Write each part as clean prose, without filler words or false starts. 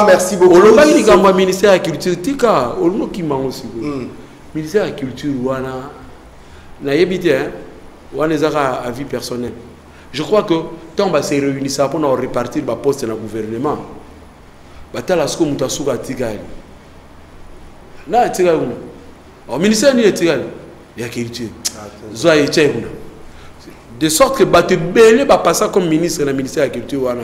merci beaucoup. Le ministère de la Culture, tika, ministère de la Culture, na yebite, à vie personnelle. Je crois que tant que c'est réuni ça pour nous répartir le poste dans le gouvernement. Batala ce que nous avons à Tigali. Là, Tigali. Au ministère de la Culture, il y a culture. De sorte que Bate Bélé va passer comme ministre dans le ministère de la Culture.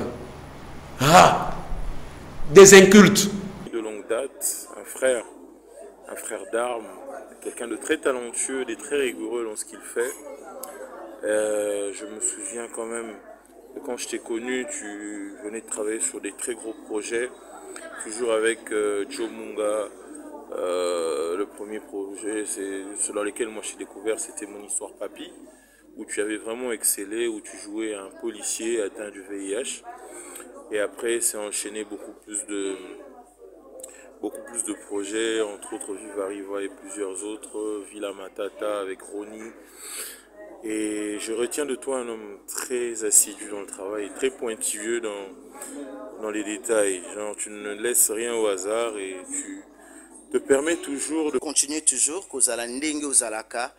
Des incultes. De longue date, un frère d'armes, quelqu'un de très talentueux et très rigoureux dans ce qu'il fait. Je me souviens quand même que quand je t'ai connu, tu venais de travailler sur des très gros projets, toujours avec Joe Munga. Le premier projet, c'est dans lequel moi je t'ai découvert, c'était Mon Histoire Papy, où tu avais vraiment excellé, où tu jouais un policier atteint du VIH. Et après, c'est enchaîné beaucoup plus de projets, entre autres Viva Riva et plusieurs autres, Villa Matata avec Ronnie. Et je retiens de toi un homme très assidu dans le travail, très pointilleux dans les détails. Genre, tu ne laisses rien au hasard et tu te permet toujours de continuer toujours, aux Alandenge, aux Alaka,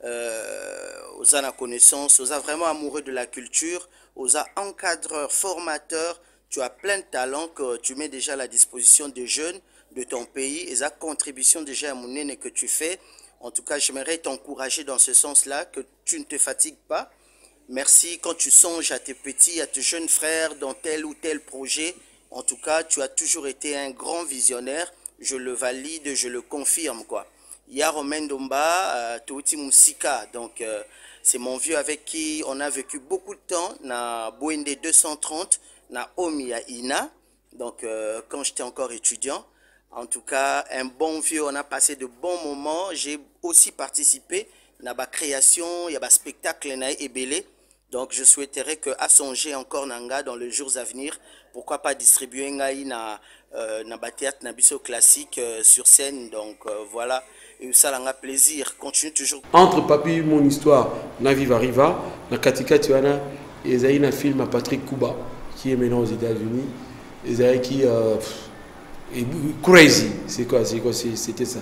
aux la connaissance, aux vraiment amoureux de la culture, aux encadreurs, formateurs. Tu as plein de talents que tu mets déjà à la disposition des jeunes de ton pays et la contribution déjà à mon aîné que tu fais. En tout cas, j'aimerais t'encourager dans ce sens-là, que tu ne te fatigues pas. Merci quand tu songes à tes petits, à tes jeunes frères dans tel ou tel projet. En tout cas, tu as toujours été un grand visionnaire. Je le valide, je le confirme, quoi. Il y a Romain Domba, Touti Moussika, donc c'est mon vieux avec qui on a vécu beaucoup de temps, na Boende 230, na Omi à Ina, donc quand j'étais encore étudiant. En tout cas, un bon vieux, on a passé de bons moments. J'ai aussi participé à la création, il y a un spectacle na Ebele. Donc je souhaiterais que à songer encore nanga dans les jours à venir, pourquoi pas distribuer ngai na théâtre na biso classique sur scène. Donc voilà, et ça l'a un plaisir. Continue toujours. Entre Papy Mon Histoire, na Viva Riva, na Katika Tuana, et il y a un film à Patrick Kuba qui est maintenant aux États-Unis. Il y a qui Crazy, c'est quoi, c'était ça.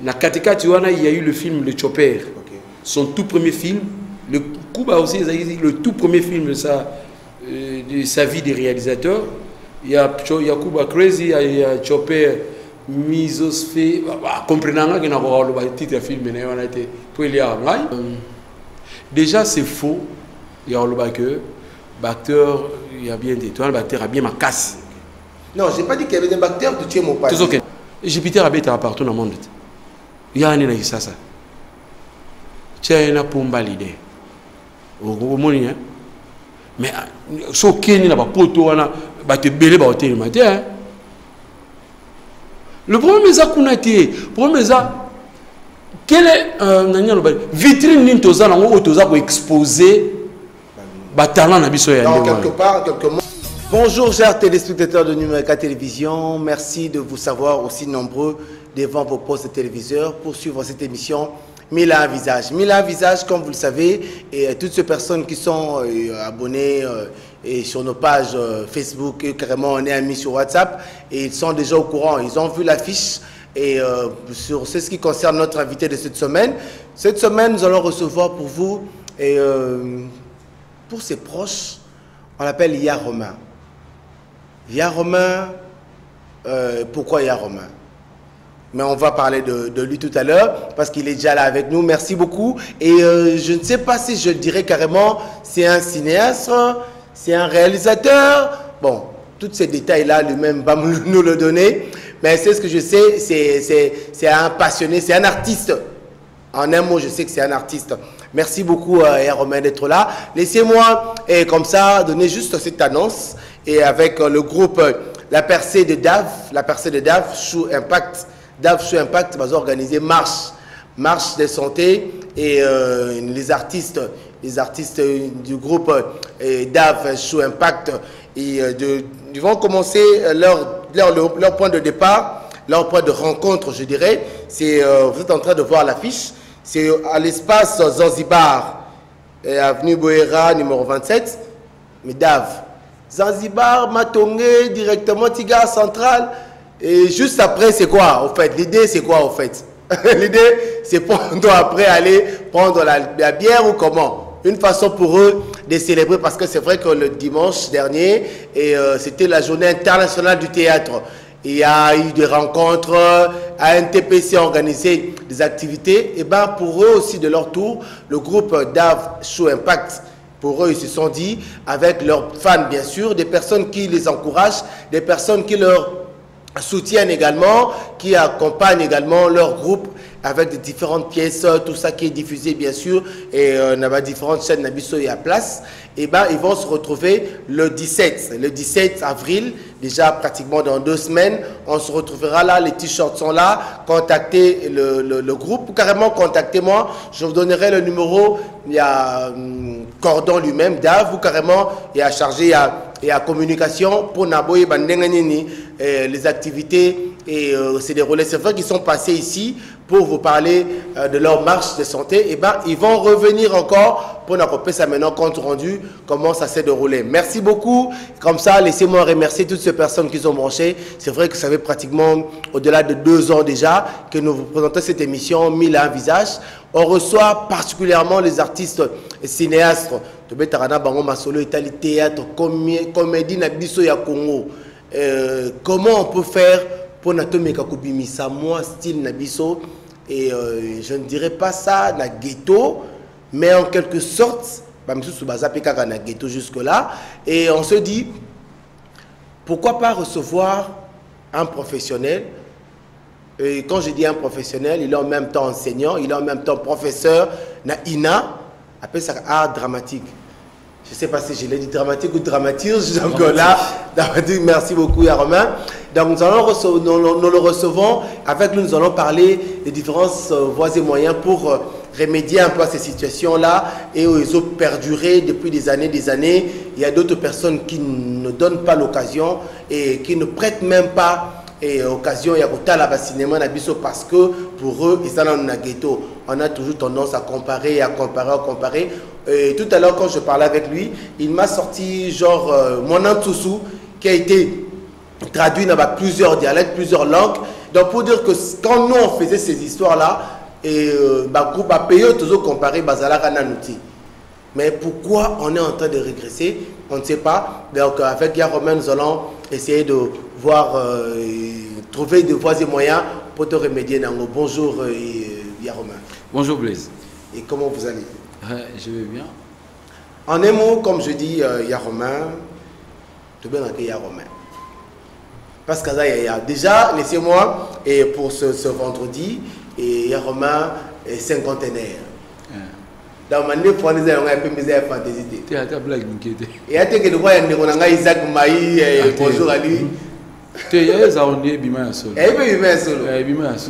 Na Katika Tuana, il y a eu le film Le Chopper, son tout premier film. Le Kuba aussi, le tout premier film de sa vie de réalisateur. Il y a Kuba Crazy, il y a Chopper, Misosphé. Comprenant que le titre du film, déjà c'est faux. Il y a le que l'acteur, il y a bien des toiles, l'acteur a bien ma casse. Non, je n'ai pas dit qu'il y avait des bactères de tuer mon père. C'est ok. Jupiter habite partout dans le monde. Il y a un ça. Tiens, il y a un pomba l'idée. Mais ce qui est là, le problème est quelle est vitrine pour exposer talent quelque part, quelques mots. Bonjour chers téléspectateurs de Numérica Télévision, merci de vous savoir aussi nombreux devant vos postes de téléviseurs pour suivre cette émission Mille à un visage. Mille à un visage, comme vous le savez, et toutes ces personnes qui sont abonnées et sur nos pages Facebook, carrément on est amis sur WhatsApp, et ils sont déjà au courant, ils ont vu l'affiche. Et sur ce qui concerne notre invité de cette semaine, nous allons recevoir pour vous, et pour ses proches, on l'appelle Ya Romain. Ya Romain, pourquoi Ya Romain? Mais on va parler de lui tout à l'heure, parce qu'il est déjà là avec nous. Merci beaucoup. Et je ne sais pas si je dirais carrément, c'est un cinéaste, c'est un réalisateur. Bon, tous ces détails-là, lui-même va nous le donner. Mais c'est ce que je sais, c'est un passionné, c'est un artiste. En un mot, je sais que c'est un artiste. Merci beaucoup, Romain, d'être là. Laissez-moi, comme ça, donner juste cette annonce. Et avec le groupe La Percée de DAV, Show Impact, DAV Show Impact va organiser marche de santé. Et les artistes du groupe DAV Show Impact ils vont commencer leur point de départ, leur point de rencontre, je dirais. Vous êtes en train de voir l'affiche. C'est à l'espace Zanzibar, avenue Boera, numéro 27. Mais DAV, Zanzibar, Matongé, directement Tiga Central. Et juste après, c'est quoi en fait? L'idée, c'est quoi en fait? L'idée, c'est pour après aller prendre la bière ou comment? Une façon pour eux de célébrer, parce que c'est vrai que le dimanche dernier, c'était la journée internationale du théâtre. Il y a eu des rencontres, à NTPC a organisé des activités. Et bien pour eux aussi, de leur tour, le groupe DAV Show Impact, pour eux, ils se sont dit, avec leurs fans bien sûr, des personnes qui les encouragent, des personnes qui leur soutiennent également, qui accompagnent également leur groupe avec des différentes pièces, tout ça qui est diffusé bien sûr, et on a différentes chaînes Nabiso et à place. Et ben ils vont se retrouver le 17 avril, déjà pratiquement dans 2 semaines. On se retrouvera là, les t-shirts sont là. Contactez le groupe, carrément contactez-moi, je vous donnerai le numéro. Il y a Cordon lui-même, Dave, ou carrément il y a chargé, il y a communication pour Naboye Bandenganini, les activités et c'est des relais. C'est vrai qu'ils sont passés ici pour vous parler de leur marche de santé. Et ben ils vont revenir encore pour nous rappeler ça maintenant compte rendu comment ça s'est déroulé. Merci beaucoup. Comme ça, laissez-moi remercier toutes ces personnes qui sont branchées. C'est vrai que ça fait pratiquement au-delà de 2 ans déjà que nous vous présentons cette émission 1001 visages. On reçoit particulièrement les artistes cinéastes de Betarana Bango Masolo, Italie, théâtre, comédie Nabiso ya Congo. Comment on peut faire pour Natomeka Kubimisa, moi, style Nabiso, et je ne dirais pas ça, na ghetto, mais en quelque sorte, na ghetto jusque-là, et on se dit, pourquoi pas recevoir un professionnel, et quand je dis un professionnel, il est en même temps enseignant, il est en même temps professeur, na INA, appelle ça art dramatique. Je ne sais pas si je l'ai dit dramatique ou dramaturge. Donc là, dramatique, merci beaucoup, Romain. Donc nous le recevons. Avec nous, nous allons parler des différentes voies et moyens pour remédier un peu à ces situations-là et où ils ont perduré depuis des années. Il y a d'autres personnes qui ne donnent pas l'occasion et qui ne prêtent même pas occasion. Il y a la cinéma parce que pour eux, ils sont dans un ghetto. On a toujours tendance à comparer, Et tout à l'heure, quand je parlais avec lui, il m'a sorti genre mon Antoussou qui a été traduit dans plusieurs dialectes, plusieurs langues. Donc pour dire que quand nous on faisait ces histoires-là, et groupe a payé toujours comparé Bazalaka Nanouti. Mais pourquoi on est en train de régresser? On ne sait pas. Donc avec Yaromain, nous allons essayer de voir, trouver des voies et moyens pour te remédier. Bonjour Yaromain. Bonjour Blaise. Et comment vous allez? Je vais bien. En un mot, comme je dis, Yaromain, tu bien accueillir Yaromain. Parce que déjà, laissez-moi, et pour ce vendredi, et Yaromain est cinquantenaire. Dans ma nez, on a un peu misère à fantaisie. Tu as ta blague, Nkete. Et à tes que nous avons Isaac Maï, bonjour à lui. Tu es ça, on est bimé à solo. Et puis, bimé à solo.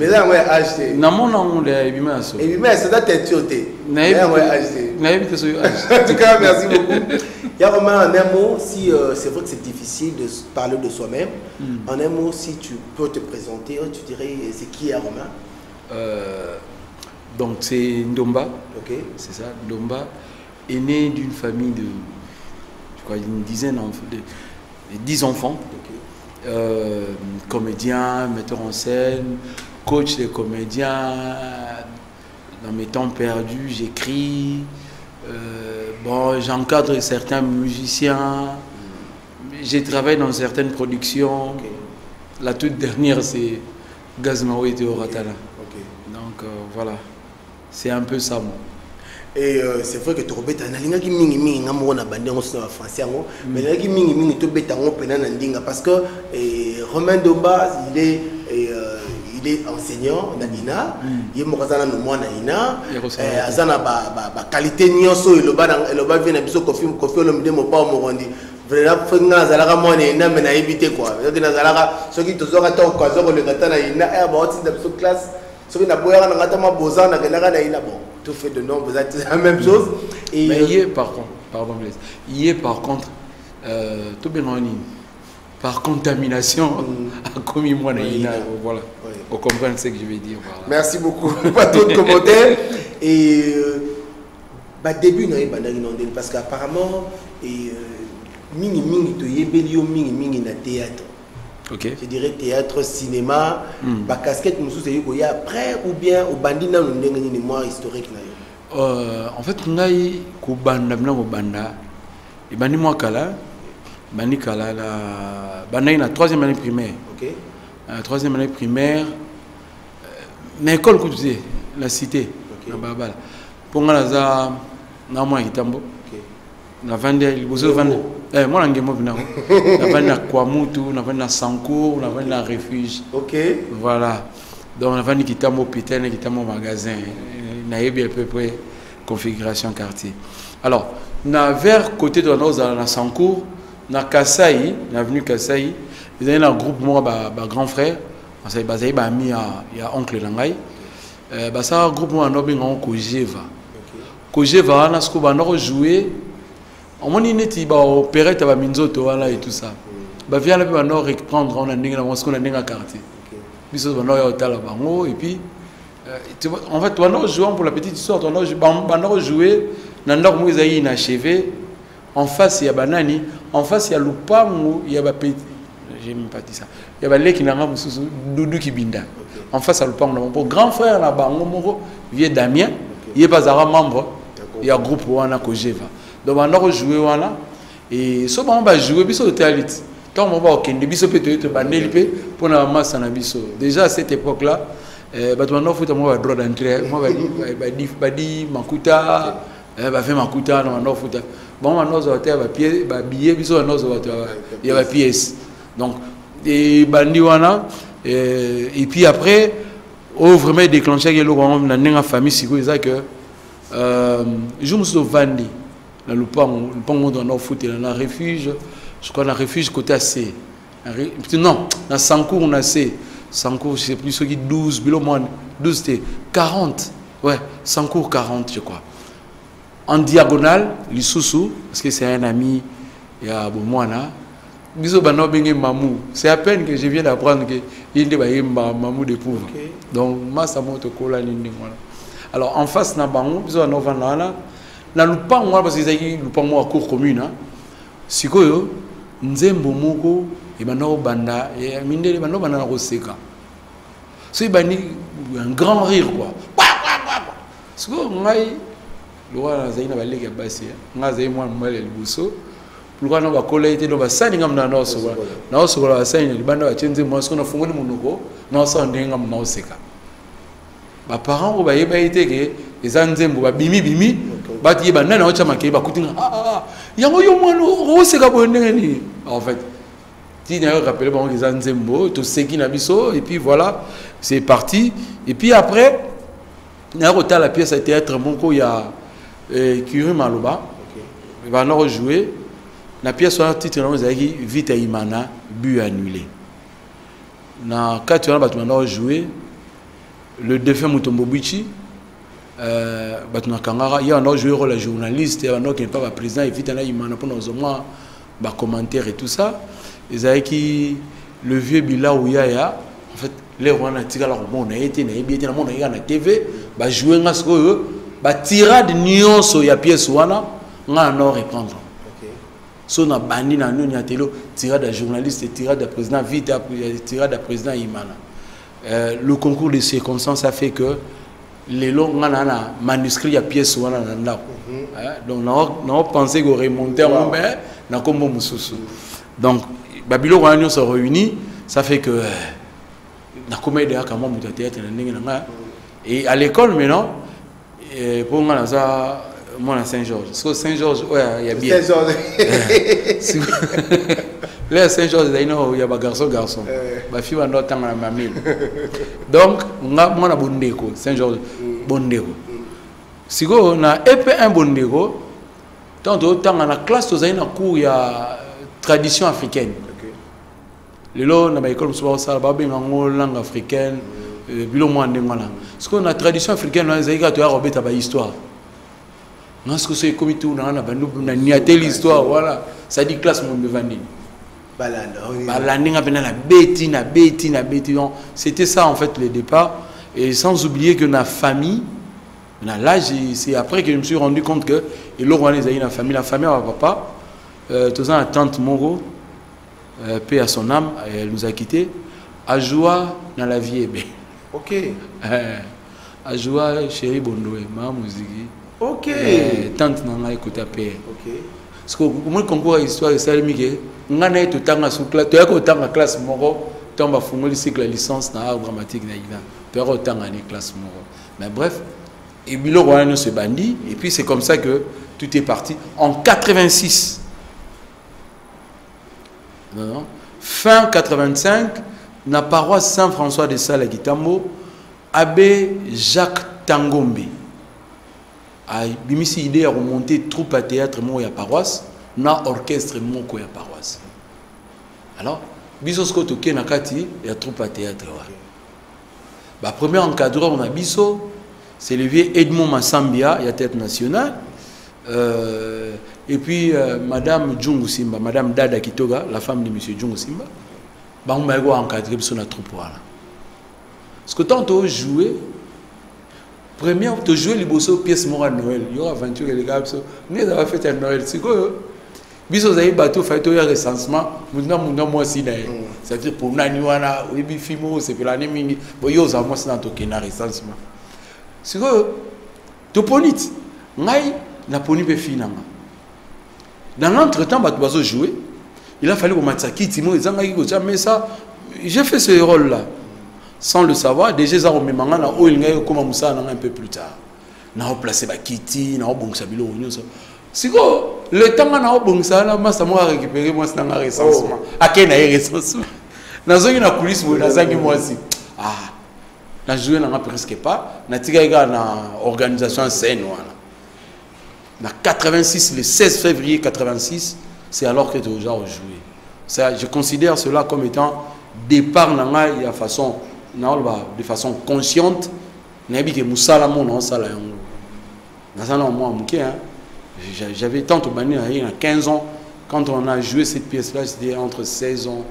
Mais là, on va acheter. Non, on est bimé à solo. Et bimé à solo, t'es tué. Là, on va acheter. En tout cas, merci beaucoup. Yaromain, en un mot, si c'est vrai que c'est difficile de parler de soi-même, en un mot, si tu peux te présenter, tu dirais c'est qui Yaromain? Donc c'est Ndomba, okay. C'est ça, Ndomba est né d'une famille de, je crois, une dizaine de 10 enfants, okay. Comédien, metteur en scène, coach des comédiens. Dans mes temps perdus, j'écris, bon, j'encadre certains musiciens, j'ai travaillé dans certaines productions. Okay. La toute dernière, c'est Gazmao et Théoratala. Okay. Donc voilà. C'est un peu ça, moi. Et c'est vrai que tu rebêtes un alinga qui mingi nga mo na bande on se français ngo mais là qui mingi to beta ngo pena na ndinga parce que Romain Ndomba il est enseignant na INA il est mokazana no mwana INA azana ba qualité nyonso eloba vient na biso kofi lo mdemo pa mo rondi vraiment fenga zalaka mwana INA mais na éviter quoi donc na zalaka ceux qui to zoka to ko zoko le gata na INA ba otsi na biso classe ceux qui na boya na gata ma bozana na na INA bon tout fait de nom, vous êtes la même chose. Et mais il est par contre, pardon Blaise, il est par contre, tout bien en ligne, par contamination, a commis moi voilà. Oui. Vous comprenez ce que je vais dire. Voilà. Merci beaucoup. Pas d'autres commentaires. Et début, parce qu'apparemment, mingi to yebeli yo mingi na théâtre. OK. Je dirais théâtre, cinéma, ba casquette musu c'est yo ya après ou bien au bandina no ndenge ni mémoire historique na yo. En fait ngai ko banda bina ko banda et bani moi kala bani kala la bana na 3e année primaire. OK. 3e année primaire na école que tu sais la cité na babala. Pour nga za na moi kitambo. OK. Na vende liboso vende moi ngemo bina na vende na Kwamutu na vende na Sancour na vende na Refuge. OK. Voilà, donc na vende kitambo pitene kitambo magasin na yebi à peu près configuration quartier. Alors na vers côté de na Sancour na Kasai na avenue Kasai ils avaient un groupe moi ba grand frère ça bazai ba ami ya oncle langai ba ça groupe moi no benga Kojeva. Kojeva na sko ba no jouer on m'a dit ba opérer ta ba minzoto voilà et tout ça ba vient là ba no reprendre on a ndinga na ce qu'on a ndinga quartier biso ba no ya hôtel bango et puis en fait on a joué pour la petite histoire on a joué na ndok mo ezai inachevé en face il y a banani en face il y a lupango il y a ba petit j'ai même pas dit ça il y a ba leki na mususu dudu kibinda en face à lupango mon grand frère là bango moko vieux Damien il est pas un membre il y a groupe wana Kojeva. Donc on a joué voilà et so on va jouer biso théâtre tant on va au kende biso peut-être baneli pe pour na masse na biso déjà à cette époque là bah on a fait moi droit d'entrée moi ba di makuta ba fait makuta na on a fait bon on a hôtel ba pied ba billet biso on a il y a ba pièce donc et bandi wana et puis après au vraiment déclenché que le on a une famille siko ça que je me suis vendu dans le pango dans nos foot dans un refuge je crois dans un refuge côté AC non dans Sancour on a C Sancour je sais plus ce qui 12 bilomon 12 c'était 40 ouais Sancour 40 je crois en diagonale l'Isusu parce que c'est un ami il y a Bomwana biso bano bengi mamou c'est à peine que je viens d'apprendre que il est mamou de pauvre donc massa moto kola nindi voilà. Alors en face na bango biso na vana na lupango parce que ezaki lupango à cour commune sikoyo nzembo moko e bana banda e mindele bana banda na koseka c'est bani un grand rire quoi sikoyo ngai loa zaina baleka basi ngaza moi mwele libuso pourquoi na bakola ite no basani ngam na noso na oso la basani libanda ba chenze mo siko na fungoni munoko na oso ndenga na oseka ba parents ba yeba ite ke ezanzembo ba bimi bati yeba nana ocha makei ba kutinga yango yo mwana oseka bonengeni en fait ti na rappelé ba ezanzembo to seki na biso et puis voilà c'est parti et puis après na rota la pièce à théâtre monko ya Kiri Maloba va nous rejouer la pièce sur un titre nous azaki Vita Imana but annulé na 4 ans ba nous jouer le défunt Mutombo Bichi batuna kangara il y a un joueur rôle journaliste il y a un qui n'est pas président et Vita Imana pour nous au moins ba commentaire et tout ça ezaki le vieux Bilao Yaya en fait les Rwanda tika la on a été na ebité na mon na TV ba jouer ngasko ba tirade nyonso ya pièce wana nga no reprendre so na bandi na nuni ya telo tirade de journaliste tirade de président Vita tirade de président Imana le concours de circonstances a fait que les longs na manuscrit ya pièce wana na ndako donc na pensé que remonter en ben na kombo mususu donc babilo wana nyonso réunis ça fait que na comédie à comment muta théâtre na ndenge na et à l'école maintenant pour moi ça moi à Saint-Georges Saint-Georges ouais il y a bien Saint-Georges là Saint-Georges il y a ba garçon ba fille va dans ma mamie donc moi na bondeko Saint-Georges bondeko siko na EP1 bondeko tant autant na classe to zaina cours ya tradition africaine le lo na ba école so ça ba benga langue africaine bilo mo ndengwana ce qu'on a tradition africaine na zaika to ya robeta ba histoire non ce que c'est comme tout na bandu na niatel histoire voilà ça dit classe mon bevandi balandinga pena la beti na beti c'était ça en fait le départ et sans oublier que na famille là c'est après que je me suis rendu compte que et le roi les a une famille à papa Tous ans, tante Moro, paix à son âme, elle nous a quittés. À joie dans la vie. Ok. À joie, chérie Bondoé, ma musique. Ok. Tante Nana écoute à paix. Ok. Parce que moi, le concours d'histoire de Salimike, on a été tout le temps classe Moro, on va faire le cycle de licence dans l'art dramatique. Tu as autant de classe Moro. Mais bref, et Bilo Royano se bandit, et puis c'est comme ça que tout est parti. En 86, fin 85, la paroisse Saint-François de Sales à Gitambo, Abbé Jacques Tangombe a bimisi idée à remonter troupe à théâtre mo ya paroisse na orchestre moko ya paroisse. Alors biso sko toke na kati ya troupe à théâtre wa. Ba premier encadreur on a biso c'est le vieux Edmond Massambia ya tête nationale et puis madame Djungu Simba, madame Dada Kitoga, la femme de monsieur Djungu Simba. Ba on m'a encadré biso na troupe là. Parce que tant on jouer première, tu joues les bosses pièces morales Noël. Il y aura aventure et les gars, nous avons fait un Noël. C'est quoi? Biso avez bateau fait un recensement. Maintenant moi aussi d'ailleurs. Ça veut dire pour Naniwana, oui bifimo, c'est pour l'année mini. Bon yo ça moi c'est dans token recensement. C'est quoi? Tu ponite. Ngai na poni pe finanga. Dans l'entretemps bateau baso jouer. Il a fallu que Matsaki Timo ezanga ki jamais ça. J'ai fait ce rôle là. Sans le savoir, déjà ça on me mangana o il ngay comme ça un peu plus tard. Na o placer ba kiti, na o bongsa bilo nyonso. Siko le temps na o bongsa na masa mo récupérer moi c'est na recensement. Akena recensement. Na zongi na coulisse bo na zangi moi si. Ah. Na jouer na presque pas, na tika na organisation scène wana. Na 86 le 16 février 86, c'est alors que déjà on jouer. Ça je considère cela comme étant départ na ya façon de façon consciente, j'avais tant de banni il y a 15 ans, quand on a joué cette pièce-là, c'était entre 16 ans,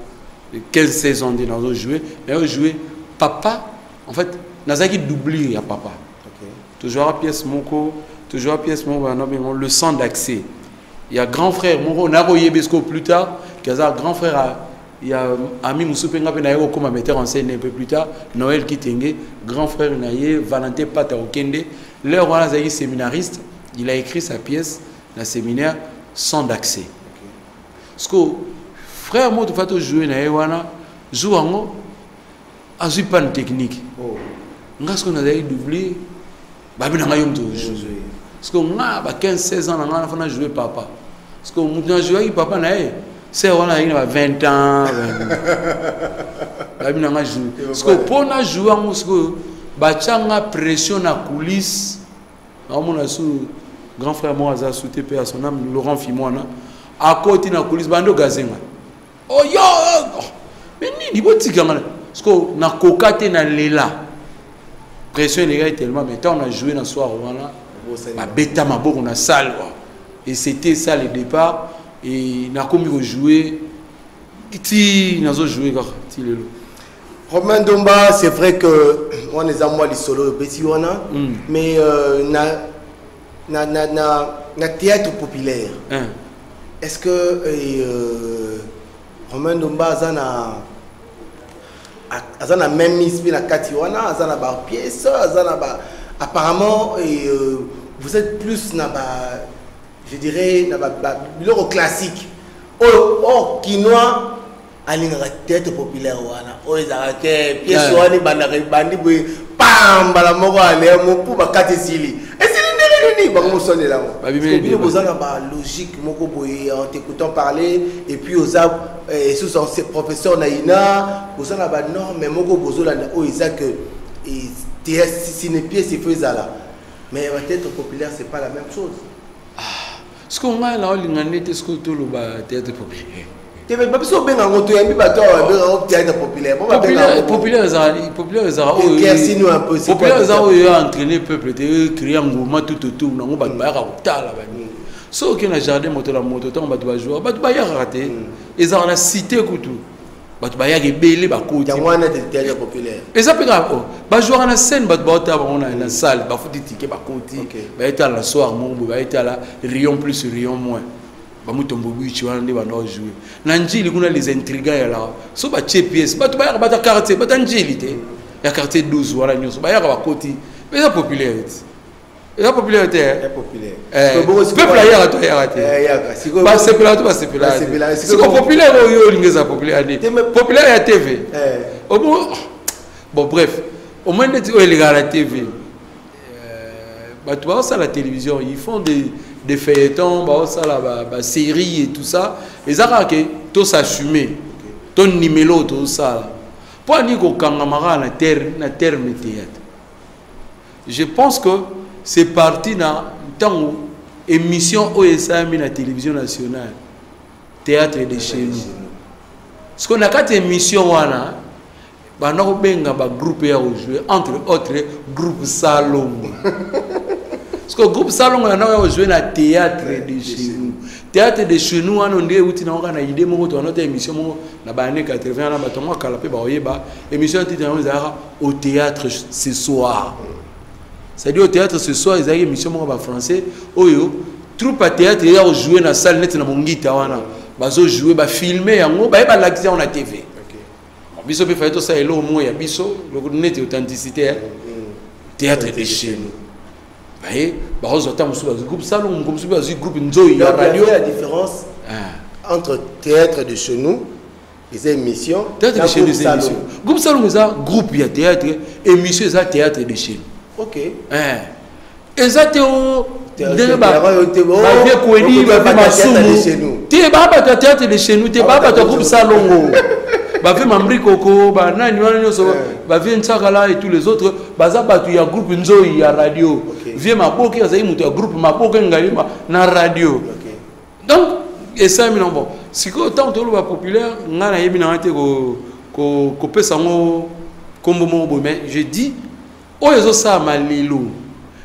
15-16 ans, on a joué, mais on a joué papa, en fait, on a doublé à papa. Toujours la pièce Moko, toujours la pièce Moko, le sang d'accès. Il y a grand frère Moko, on a voyé Besco plus tard, qu'il y a grand frère il y a Ami Moussoupénga Penaïro comme metteur en scène un peu plus tard, Noël Kitenge, grand frère Naye, Valentin Pata Okende. Leur on a séminariste, il a écrit sa pièce, le séminaire, sans d'accès. Parce que frère moi, tu fais jouer Naye Wana, joue en a joué pas de technique. Parce qu'on a doublé, bah bien on a joué. Parce qu'on a 15-16 ans, on a joué papa. Parce qu'on a joué papa Naye. C'est on a 20 ans. Parce que pour nous jouer, on a pression na coulisse. On a grand frère moi a sauté à son âme Laurent Fimona. À côté na coulisse bando gazenga. Oh yo! Mais ni boti kamana. Parce que na kokate na lela. Pression les gars tellement mais on a joué dans soir voilà. Ba beta maboko na salle. Et c'était ça le départ. Et n'a commis jouer qui n'a pas joué Romain Ndomba, c'est vrai que on est à moi les solos mais na théâtre populaire. Est-ce que Romain Ndomba a na même mise la Katiwana, a na ba pièce, apparemment vous êtes plus na ba je dirais le classique oh quinoa à la tête populaire wana oh ils arrêtent pièce wani bandi boy pam bala moko ale mo pour ba katesili et c'est ni bango sonné là vous avez ba logique moko boy en t'écoutant parler et puis aux et sous son professeur naïna vous avez ba non mais moko bozo là oh ils a que si les pièces c'est faisala mais la tête populaire c'est pas la même chose. Ce qu'on a là, on a été scouté le théâtre populaire. Tu veux pas se faire un autre théâtre populaire. Populaire, éclaircis-nous un peu. Populaire, ils ont entraîné le peuple, créé un mouvement tout autour. On a fait ce qui est le jardin, on a joué, on a raté. Ils ont la cité couteau. Il y a des belles théâtre populaire. Et ça peut être bah jouer à la scène bah on a la salle bah faut des tickets bah côté bah être à la soir mon bah être à la rayon plus rayon moins bamutombo bichi wana nde bana jouer na njili kuna les intrigants ya là so ba che pièce ba to ba ba quartier ba njili te ya quartier 12 wala nyoso ba ya ba koti mais la popularité la popularité est populaire peuple ya rato ya raté ba c'est plat ba c'est plat c'est populaire yo lingeza populaire populaire ya TV bon bref au moins o les gars la TV bah tu vois ça la télévision ils font des feuilletons bah ça la série et tout ça et ça que tout s'assumer ton numéro tout ça pour ni ko kangamara na terme théâtre je pense que c'est parti dans tant émission OSA na télévision nationale théâtre de chez nous ce qu'on a quatre émissions wana ba na ko benga ba groupe ya jouer entre autres groupe Salon. Parce que le groupe Salon a joué dans le théâtre de chez nous. Théâtre de chez nous, on a une idée de notre émission. Dans les années 80, on a émission au théâtre ce soir. C'est-à-dire au théâtre ce soir, ils ont une émission français. Troupe à théâtre, ils ont joué dans la salle, ils ont joué, ils ont filmé, ils ont l'accès à la TV. Ils ont fait tout ça, ils ont fait authenticité. Théâtre de chez nous. Groupe Salon, groupe Nzoï, la radio. La différence entre théâtre de chez nous, les émissions, théâtre de chez nous, les émissions. Groupe Salon, c'est un groupe de théâtre, émission, c'est théâtre de chez nous. Ok. Et ça, c'est au théâtre de chez nous, tu n'es pas groupe Salon. Bavé Mamri Koko, Banani, Bavé Ntsakala et tous les autres, Bazabatu, il y a un groupe Nzoï, il y a radio. Vieux Maboke, il y a un groupe Maboke Ngalima, na radio. Donc, et ça, bon, si autant de l'eau populaire, on a eu une année qu'on peut s'en combo, mais je dis, oh, ils ont ça à Malilo.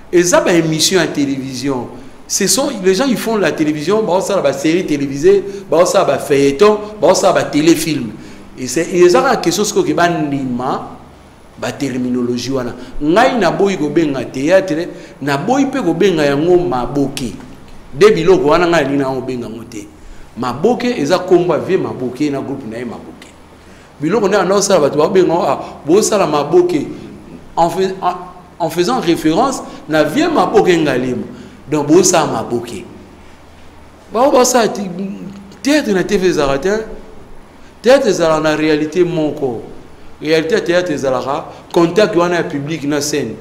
Et ça, une émission à télévision. Ce sont les gens, ils font la télévision, ça, la série télévisée, ça, la feuilleton, ça, la téléfilm. Et c'est quelque chose qui est la terminologie. Ngai na boy go benga théâtre, na boy pe go benga yango maboke. De biloko wana ngai na o benga moté. Maboke eza komba vie maboke na groupe na maboke. Biloko na na sala ba to benga bo sala maboke en faisant référence na vie maboke ngalima. Donc bo sala maboke. Ba ça théâtre na TV zaratin. Théâtre zala na réalité mon corps. Réalité théâtre zala contact wana public na scène.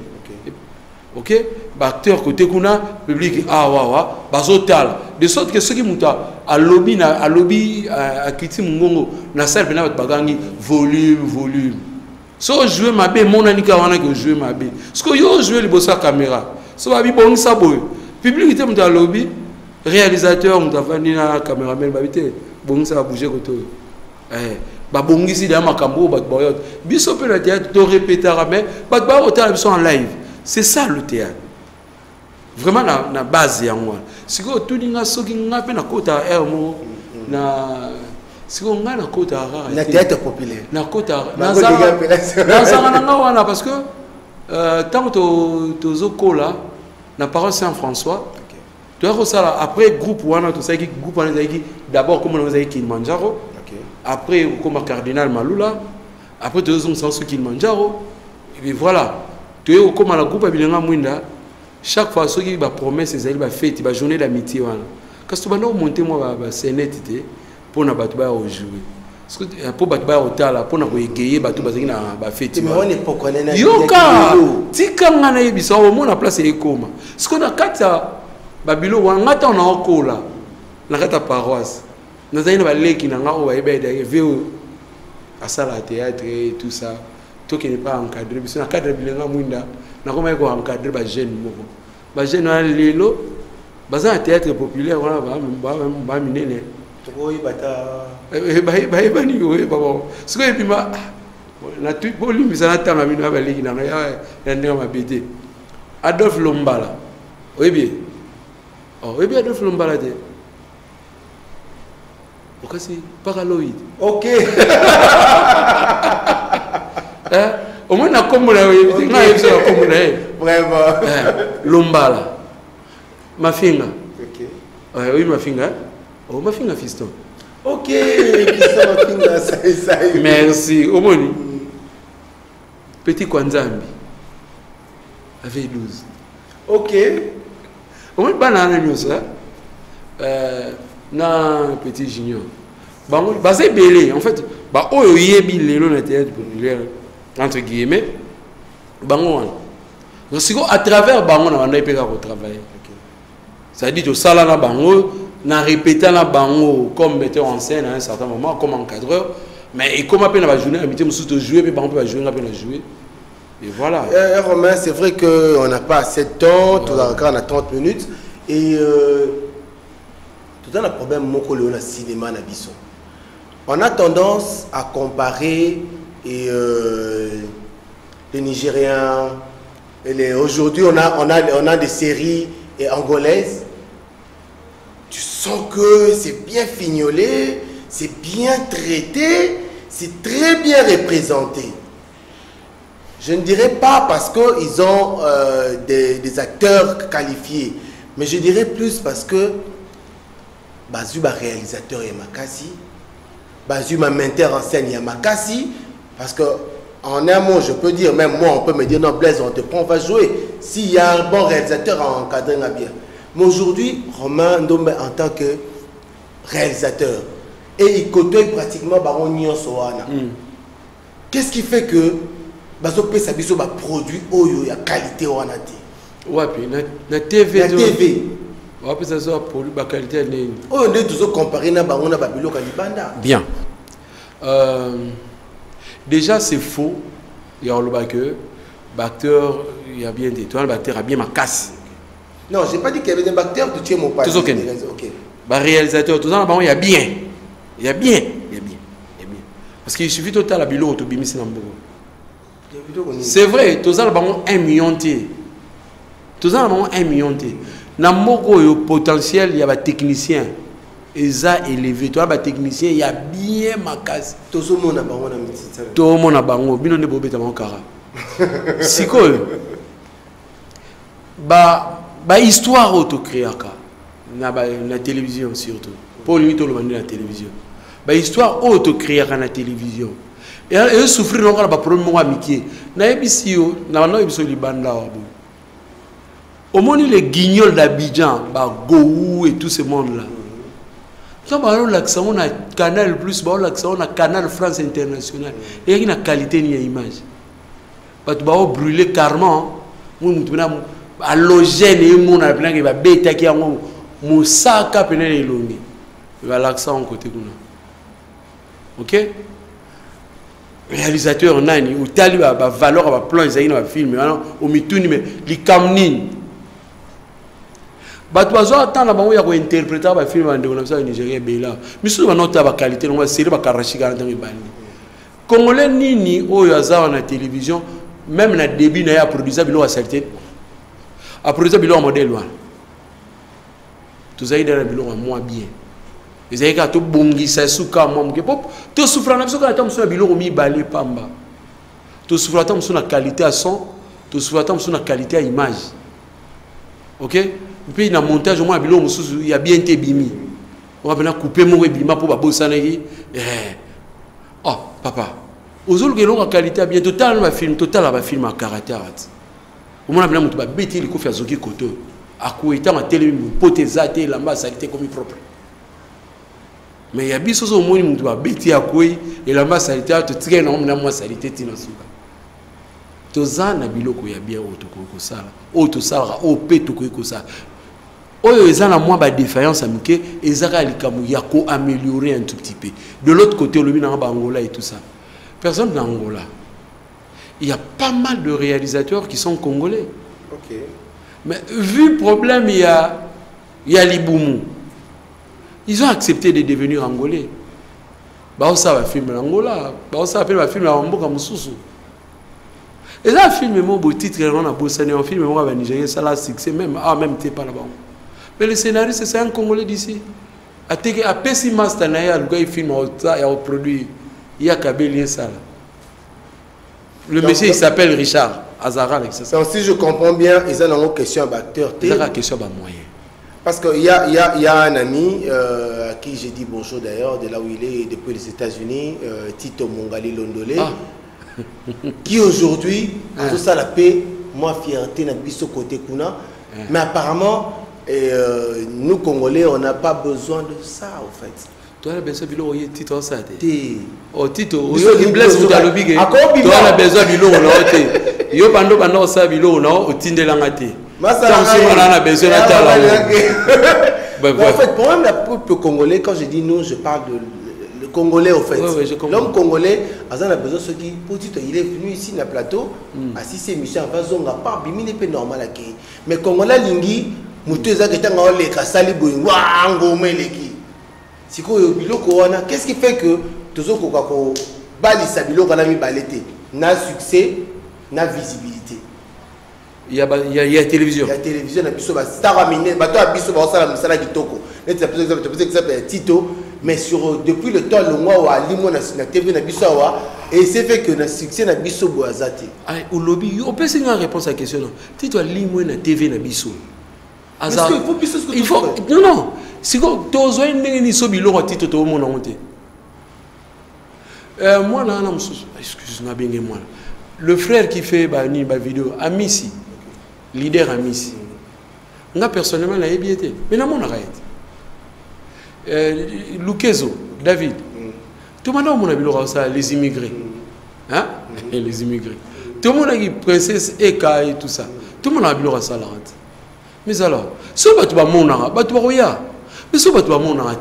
OK? Acteur côté kuna public wa bazotal. De sorte que ceux qui muta à lobby à kiti mungongo na salle na bagangi volume. So jouer ma bé mon anika wana que jouer ma bé. Ce que yo jouer libosa caméra. So ba bi bon sa boy. Public était muta lobby, réalisateur muta vandi na caméraman ba bité bon ça bouger côté. Babongisi de makambo batboyot biso pe le théâtre to répétera mais batba autant en live c'est ça le théâtre vraiment na base ya moi siko tout dinga soki ngape na kota ermo na siko nga na kota rare na théâtre populaire na kota na zanga na wana parce que tant to zokola na parole Saint-François tu as ça après groupe wana to ça qui groupe wana d'abord comme on a dit Kilimanjaro. Après, comme Cardinal Malula, après, tu as un sens Kilimanjaro. Et puis voilà. Tu es comme la groupe Abilenga Mwinda, chaque fois, ceux qui ont promesse, ils ont fait une journée d'amitié. Quand tu vas monter, moi, c'est net pour ne pas jouer. Pour ne pas au pour ne pas égayer, pour ne pas faire une fête. Yoka! Tika ngana yebisa, au moins la place est comme. Ce qu'on a kata, Babilo, on a un encore là, la kata paroisse. Nous avons des gens qui ont été à la théâtre et tout ça. Tout qui n'est pas encadré. Parce que cadre de l'Engamouinda, nous avons encadré les jeunes. Les jeunes ont les lots. Les gens théâtre populaire, on va miner. Adolphe Lombala. Oui bien. Oui bien Adolphe Lombala. C'est paraloïde. Ok. Au moins, on a comme vraiment. Lombala. Ma finga. Ok. Oui, ma finga. Oh, ma fille la fiston. Ok, ça. Merci. Au moni. Petit Kwanzambi. Avec 12. Ok. Au moins, banane, ça. Non, petit junior. Bah, c'est belé. En fait, bah, oh, il y a le théâtre populaire, entre guillemets. Bah, à travers bango, on a pu travailler. Ça dit que ça, là, bango, on a répété la bango comme metteur en scène à un certain moment, comme encadreur. Mais et comme après, on va jouer, on va jouer, puis on va jouer, on va jouer. Et voilà. Romain, c'est vrai qu'on n'a pas assez de temps, tout on a 30 minutes. Et tout le problème, c'est que le cinéma n'a pas. On a tendance à comparer les Nigériens. Aujourd'hui, on a des séries angolaises. Tu sens que c'est bien fignolé, c'est bien traité, c'est très bien représenté. Je ne dirais pas parce qu'ils ont des acteurs qualifiés, mais je dirais plus parce que Bazuma réalisateur Yamakasi, Bazuma metteur en scène Yamakasi, parce que en un mot, je peux dire, même moi, on peut me dire, non, Blaise, on te prend, on va jouer. S'il y a un bon réalisateur à encadrer, bien. Mais aujourd'hui, Romain Ndombe, en tant que réalisateur, et il côtoie pratiquement Baron Nyon Soana. Qu'est-ce qui fait que Bazo Sabiso va produit Oyo, il y a qualité ou en ouais, puis na TV. La TV. Ouais, puis ça soit produit la qualité. On est toujours comparé à Baron Babilo Kalibanda. Bien. Déjà, c'est faux. Il y a le que l'acteur, il y a bien des toiles, l'acteur a bien ma casse. Non, je n'ai pas dit qu'il y avait des bactères de tuer mon père. Ok. Le réalisateur, tout ça, il y a bien. Il y a bien. Parce qu'il suffit de la bilo autobimis c'est vrai, tout ça, il y a 1 million. Tout ça, il y a 1 million. Dans le potentiel, il y a des techniciens. Ils ont élevé. Toi, les techniciens, il y a bien ma case. Tout le monde a bango. Tout le monde a bango. Bien, on est beau, on est si quoi? Histoire autocréée na télévision surtout. Pour limiter le monde la télévision. Histoire autocréée na télévision. Et souffrir encore le problème amitié. Na ebisio, na ebisio libanda wabo. Au moins les guignols d'Abidjan, Gou et tout ce monde là. Quand on a Canal Plus, on a Canal France International. Et il y a une qualité ni image. Parce que on brûler carrément. À l'ogène et mon appelé qui va bêter qui a mon sac à peine les longues. Il va l'accent côté de nous. Ok? Réalisateur nani ou tali va valeur va plan ils va film au mituni mais li kamnin. Batwazo attend ba ya ko interpréter ba film ande on ça Nigeria bela. Misu ba nota ba qualité on va série ba karashika dans bandi. Congolais nini oyo aza na télévision même na début na ya produire bilo a certain. A produire bilo en modèle loin. Tout ça dans bilo moins bien. Les aïkas tout bongisa souka mom ke pop tout souffrant na souka tam so bilo mi balé pamba. Tout souffrant tam so na qualité à son, tout souffrant tam so na qualité à image. OK? Puis dans montage au moins bilo il y a bien été bimi. On va venir couper mon bima pour ba bosana yi. Oh papa. Aujourd'hui que la qualité bien total va film à caractère. Au moins bien mutu ba beti liko fa zoki koto. Akuita ma télé potezate lamba salité comme propre. Mais il y a des choses au monde qui doivent bêter à quoi et la masse sanitaire te traîne en moi salité tina suka. Toza na biloko ya bien otoko ko sala. Oto sala o peto ko ça. Oyo ezana moi ba défaillance amike ezaka likamu ya ko améliorer un tout petit peu. De l'autre côté le bina ba Angola et tout ça. Personne dans Angola. Il y a pas mal de réalisateurs qui sont congolais. OK. Mais vu le problème il y a Liboumou. Ils ont accepté de devenir angolais. Ça va filmer l'Angola. Ça va filmer l'Amboka Moussoussou. Et là, film mon beau titre, on a bossé un film, on va Nigeria, ça l'a succès même. Même t'es pas là-bas. Mais le scénariste, c'est un Congolais d'ici. A Pessi Master, il filme, il a produit. Il y a Kabelien ça. Le monsieur, il s'appelle Richard Azara. Donc, si je comprends bien, ils ont une question d'acteur. Ils ont une question de moyen. Parce qu'il y a un ami à qui j'ai dit bonjour d'ailleurs, de là où il est, depuis les États-Unis, Tito Mongali Londolé, qui aujourd'hui, tout ça la paix, moi fierté n'a pas ce côté Kuna, mais apparemment, nous Congolais, on n'a pas besoin de ça en fait. Toi, la besoin de l'eau, Tito, ça Oh, Tito, il blesse ou t'as le big. Toi, la besoin de l'eau, non, yo bando bando ça bilo non, au tinde langate. On a besoin en fait, pour même le peuple congolais, quand je dis nous, je parle de le Congolais au fait. L'homme congolais, a besoin de ceux qui, il est venu ici dans le plateau, assis c'est Michel, en fait, on n'a pas bimi n'est pas normal à qui. Mais Congolais lingi, mutu ezaka tanga ole kasali boy, wa ngome leki. Siko yo biloko wana, qu'est-ce qui fait que tozo ko balisa biloko na mi balete, na succès, na visibilité. Il y a télévision. Il y a télévision, il y a star amené, bateau à biso, ça la kitoko. Exemple Tito, mais depuis le temps le mois où à Limo na TV na biso et c'est fait que le succès na biso boazati. Ah, au lobby, on peut essayer une réponse à la question. Tito à Limo na TV na biso. Il faut non. Si vous avez une sobilo Tito to mon honte. Moi là, excuse-moi bien moi. Le frère qui fait une vidéo, Amissi, leader Amissi, moi personnellement, il a bien été. Mais non, on arrête. Lukezo, David, tout le monde a vu les immigrés. Hein? Les immigrés. Tout le monde a vu Princesse Eka et tout ça. Tout le monde a vu ça. Mais alors, si tu vas mon ara, tu vas rien. Mais si tu vas mon ara,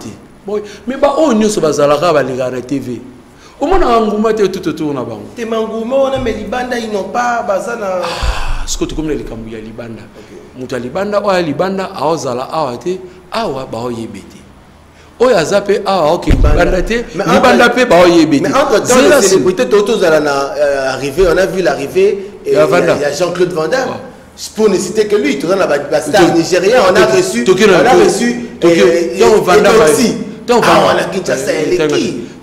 mais on est sur la TV. Au moins, on a tout autour de nous. Les Mangouma, mais les Libanda, ils n'ont pas bazana. Ce que tu connais, les Kambouya Libanda. Mouta Libanda, Oya Libanda, Aozala, Aoate, Awa, Baoye Bete. Oya Zape, Awa, ok, Libanda, Libanda, Pe, Baoye Bete. Mais entre-temps, les célébrités, Toto Zalana arrivé, on a vu l'arrivée, il y a Jean-Claude Van Damme. Pour ne citer que lui, tu vois, la star nigérien, on a reçu.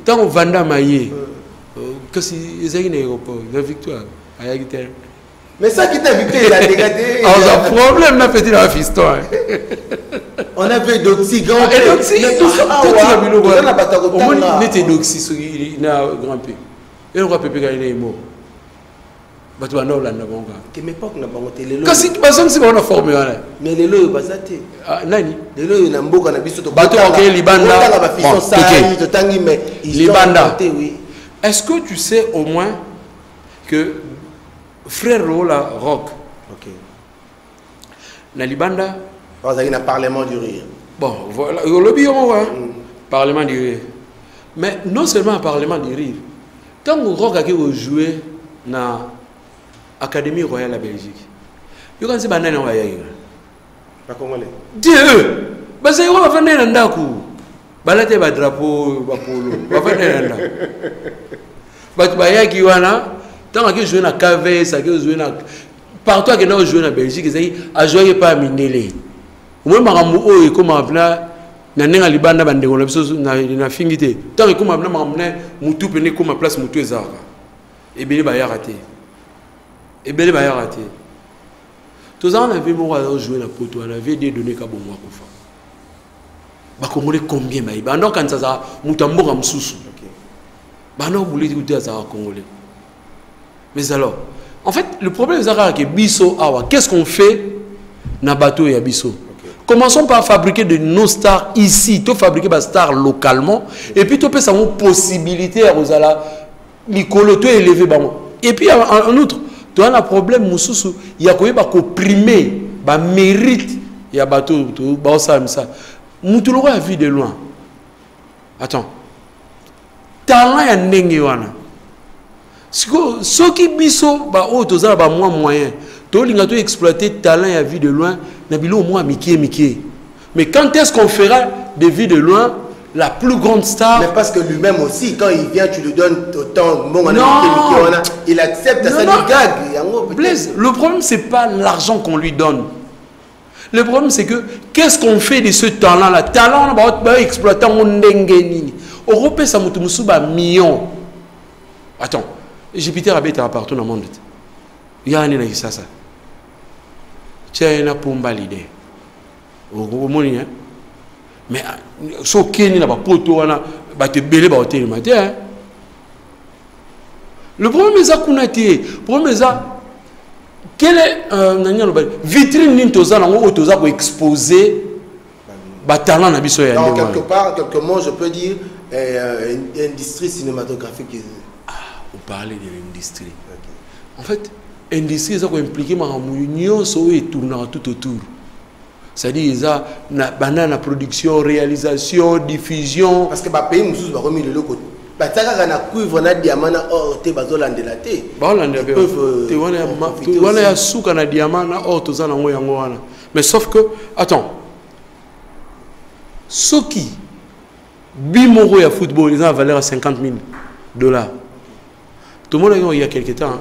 Tant on vanda maillé, que si ils ont aéroport, la victoire, à Yaguiter. Mais ça qui t'a victoire, il a dégagé. On a un problème, là, petit, dans la fiston. On avait d'oxy, grand P. Et d'oxy, on était d'oxy sur le grand P. Et on va péper quand il est mort. Mais tu vas nous là, quelle époque n'a pas monté les lois? Quand si tu passes, c'est on a formé. Mais les lois, pas ça. Nani? Les lois, il y a un beau qu'on a vu. Bateau, ok, Libanda. Libanda. Est-ce que tu sais au moins que frère Rola Rock, la Libanda, il y a un parlement du rire. Bon, voilà, le lobby, on voit. Parlement du rire. Mais non seulement un parlement du rire, tant que Rock a joué dans l'Académie royale de Belgique, il y a un banane en Haïti. Pas congolais. Dieu! Parce que vous avez fait un drapeau. Vous avez fait un drapeau. Vous avez fait un drapeau. Vous avez fait un drapeau. Tant que vous jouez dans KV, partout que vous jouez en Belgique, vous avez pas à Mindele. Vous avez fait un comme na libanda bande ko na fingité tant que comme na mutu pene comme place mutu ezaka et bele ba yarate tous en avait mo jouer la poto on avait des données ka bongo kofa ba congolais combien ba bando quand ça mutamboka msusu bando bouli kutia ça congolais mais alors en fait le problème c'est que biso awa qu'est-ce qu'on fait na bateau ya biso. Commençons par fabriquer de nos stars ici, tout fabriquer des stars localement, et puis tu peux savoir une possibilité à Rosala, Nicolo, tu élevé. Et puis en outre, tu as un problème, il y a quoi primer, mérite, il y a bateau, ça. Moutoulo a vu de loin. Attends. Talent ya ndenge wana. Ce qui biso, tu as moins moyen. Tu as exploiter talent ya vie de loin. Mais quand est-ce qu'on fera des vies de loin la plus grande star? Mais parce que lui-même aussi, quand il vient, tu lui donnes autant. Bon, il accepte ça, il gagne. Blaise, le problème, ce n'est pas l'argent qu'on lui donne. Le problème, c'est que qu'est-ce qu'on fait de ce talent-là? Talent, on va exploiter mon dengue. Europe, ça m'a million. Attends, Jupiter habite partout dans le monde. Il y a un ça. Tiens, pour valider. Au moins, hein. Mais ce qui est là, te belé ba hôtel matin. Le problème est ça qu'on a été. Le problème est ça. Quelle est vitrine nintoza nango otoza pour exposer talent na biso ya donc quelque part, quelques mots, je peux dire industrie cinématographique. Vous parlez de l'industrie. En fait, l'industrie ça impliqué ma réunion so et tourner tout autour. C'est-à-dire ça na production, réalisation, diffusion. Parce que ba pays mususu ba remis le loco. Ba taka na cuivre na diamant na or te bazolande la te. Ba lande te wana ya suka na diamant na or toza na ngo yango wana. Mais sauf que attends. Soki bimoro ya football ils ont valeur à $50,000. Tout le monde il y a quelques temps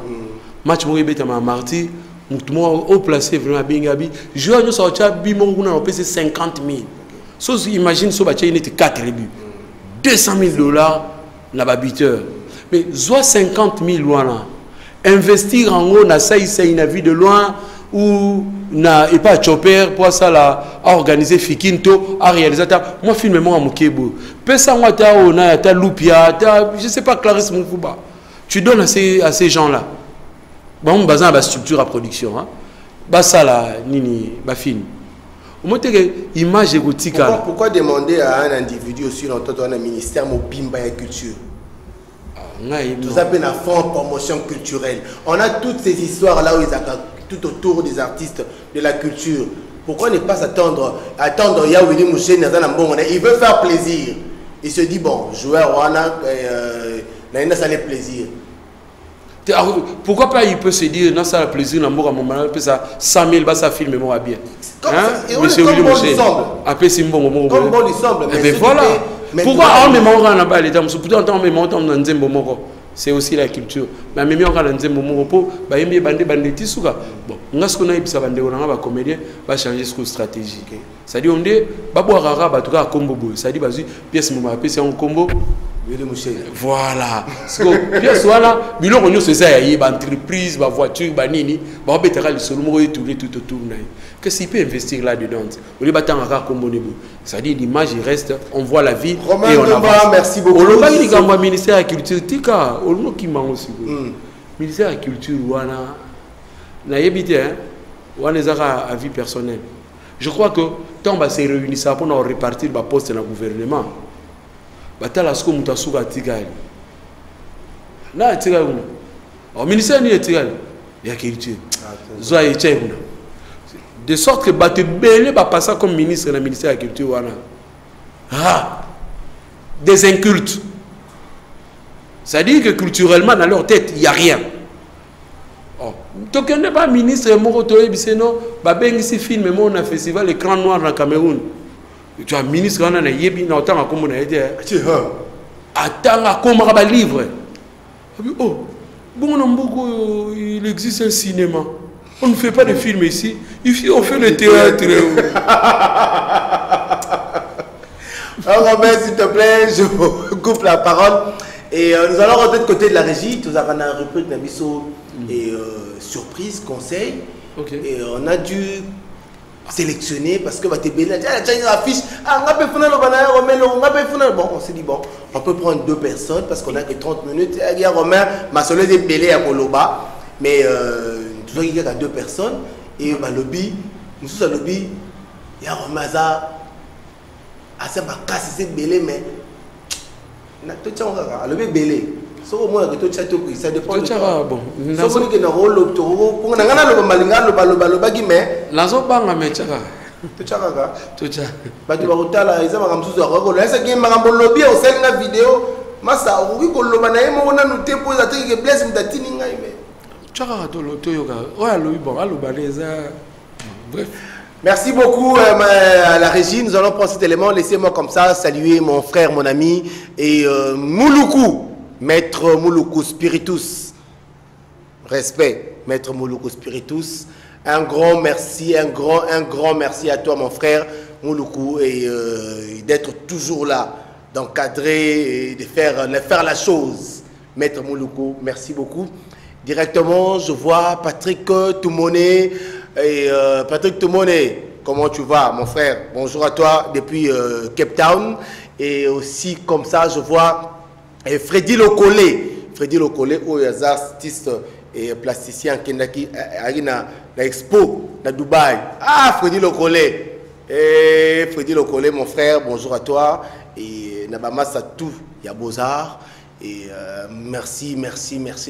match mo beta ma marty tout le monde au placé vraiment bingabi joueur nous sortir bimoro na payé $50,000. So imagine so ba il était 4 buts. $200,000 na babiteur. Mais soit 50,000 wana investir en haut na ça une vie de loin ou na et pas chopper pour ça là à organiser fikinto à réaliser moi film moi mukebo pesa moi ta ona ta lupia ta je sais pas Clarisse Moukuba tu donnes à ces gens là bon basant la structure à production hein ba ça là nini ba film au moins que image érotique pourquoi demander à un individu aussi dans un ministère mobimba et culture tout ça peine à fond promotion culturelle on a toutes ces histoires là où ils tout autour des artistes de la culture. Pourquoi ne pas attendre Yawili Mouché il veut faire plaisir. Il se dit bon, joueur Wana, ça les plaisir. Pourquoi pas il peut se dire non ça le plaisir l'amour à mon moment ça 100,000 ça filme moi bien. Monsieur Willy Mouché. Après c'est bon moment. Comme bon il semble. Mais voilà. Pourquoi on me montre en bas les dames pourtant on me montre dans Nzembo moko. C'est aussi la culture. Mais même on a un moment pour bah il bande tisuka. Bon, on a ce qu'on a ici bande on a ba comédien va changer ce stratégie. Ça dit on dit ba boire rara ba tout cas combo boy. Ça dit vas-y pièce moment après c'est un combo. Voilà. Pièce voilà, bilo on c'est ça y ba entreprise, ba voiture, ba nini, ba betera le solo mo tourner tout autour na. Que s'il peut investir là-dedans. On lui battant un rare combo nebo. Ça dit l'image il reste, on voit la vie Romain et on avance. Merci beaucoup. On va dire que ministère de la culture tika, on nous qui m'a aussi. Ministère de la culture wana na yebité hein, wana zaka à vie personnelle. Je crois que tant ba se réunir ça pour nous répartir ba poste dans le gouvernement. Batala sko mutasuka tigali. Na tigali. Au ministère ni tigali. Ya culture. Zo ay tchèvna. De sorte que Baté Belé va passer comme ministre dans le ministère de la Culture. Des incultes. Ça dit que culturellement, dans leur tête, il n'y a rien. Donc, on n'est pas ministre, non, ici film, on a un festival, l'écran noir dans le Cameroun. Tu as un ministre, on a un yébi, on a un comme on a été. Attends, comme on a un livre. Oh, bon, il existe un cinéma. On ne fait pas de films ici. Ici, on fait le théâtre. Romain, s'il te plaît, je vous coupe la parole. Et nous allons rentrer de côté de la régie. Nous avons un repris de Nabiso et surprise, conseil. Okay. Et on a dû sélectionner parce que tu as une affiche. Bon, on s'est dit, bon, on peut prendre 2 personnes parce qu'on n'a que 30 minutes. Il y a Romain, ma soleil est belé à Koloba. Mais il y a 2 personnes et le lobby, nous sommes le lobby, il y a Romain assez casse c'est belé mais tout ça on le belé so au moins que tout ça ça dépend de toi bon so que na rôle pour na ngana lo malinga lo bagi mais lazo banga me chaka tout ça kaka tout ça ba tu ba kotala isa ba kamsusu ya ko la ça game makambo lobby au sel na vidéo masa oki ko loba na yemo na nous te pose atiki que bless mtatini ngai mais chaka to lo to yoka oya lo bon alo baleza bref. Merci beaucoup à la régie. Nous allons prendre cet élément. Laissez-moi comme ça saluer mon frère, mon ami et Mouloukou, Maître Mouloukou Spiritus. Respect, Maître Mouloukou Spiritus. Un grand merci, un grand merci à toi, mon frère Mouloukou, et d'être toujours là, d'encadrer et de faire la chose. Maître Mouloukou, merci beaucoup. Directement, je vois Patrick Toumoné. Et Patrick Toumoné, comment tu vas, mon frère? Bonjour à toi depuis Cape Town. Et aussi, comme ça, je vois Freddy Locolé. Freddy Locolé, artiste et plasticien qui est na expo à Dubaï. Ah, Freddy Locolé. Freddy Locolé, mon frère, bonjour à toi. Et Nabama Satou, il y a Beaux-Arts. Et merci